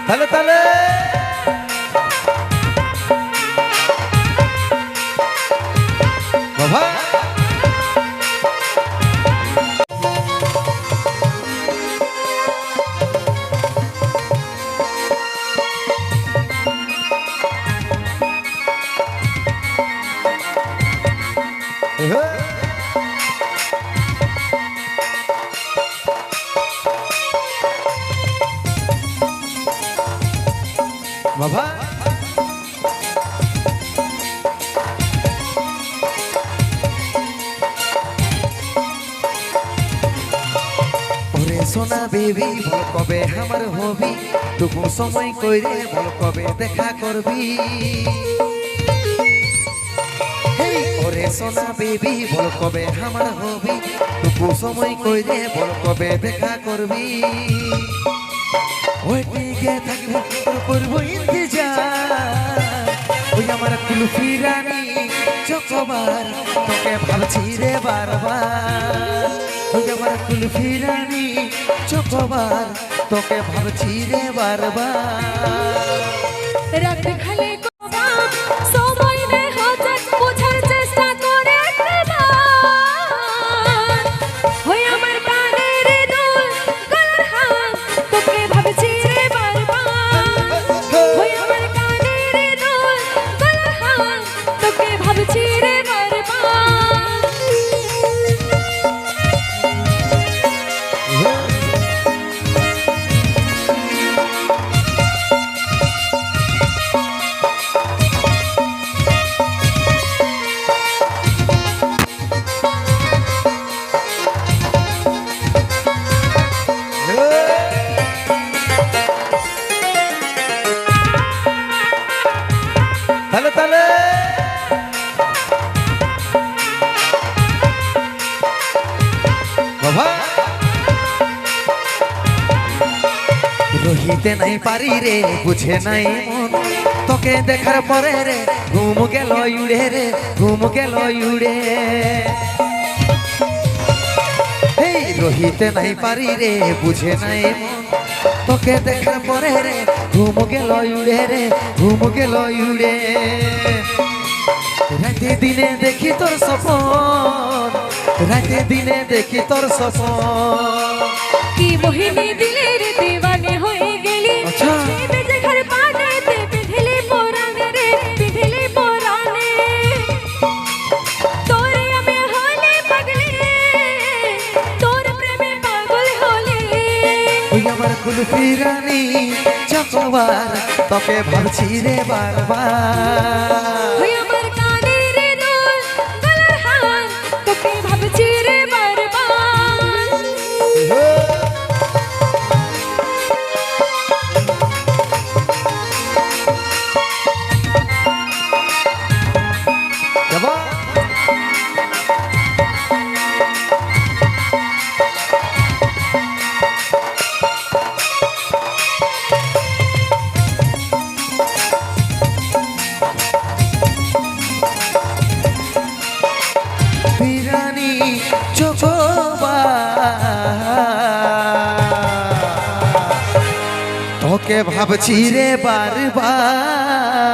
তালে তালে বাবা বাবা ওরে সোনা বেবি বল কবে আমার হবি টুকু সময় কইরে বল কবে দেখা করবি ওরে সোনা বেবি বল কবে আমার হবি টুকু সময় কইরে বল কবে দেখা করবি ওই দিকে থাকবো তোর করবো ইন্তজার ওই আমার কুলফি রানী চকবার তোকে ভাবছি রে বারবার ওই আমার কুলফি রানী চকবার তোকে ভাবছি রে বারবার রাত খালে কোবা সময় দে হচ্ছে বোঝার চেষ্টা করে একবার হই আমার কানের দুল গলার হাত তোকে ভাবছি রে বারবার হই আমার কানের দুল গলার হাত তোকে ভাবছি রে বারবার তালে তালে বাবা রহিতে নাই পারি রে বুঝে নাই মন তোকে দেখার পরে রে ঘুম গেল উড়ে রে ঘুম গেল উড়ে এই রহিতে নাই পারি রে বুঝে নাই মন তোকে দেখার পরে রে ঘুম গেল উড়ে রে ঘুম গেল উড়ে রাতে দিনে দেখি তোর স্বপন রাতে দিনে দেখি তোর স্বপন কি মোহিনী দিলের দিওয়ানে হয়ে গেলি আচ্ছা। বেজে ঘর পানেতে পিঠেলে পরানে রে পিঠেলে পরানে তোরে আমি হলে পাগলে তোর প্রেমে পাগল হলে ওই আমার কুলফি রানী চকবার তোকে ভাবছি রে বারবার ওই আমার কানের দুল গলার হাত তোকে ভাবছি রে বারবার যাবা বিরানি চকবার তোকে ভাবছি রে বারবার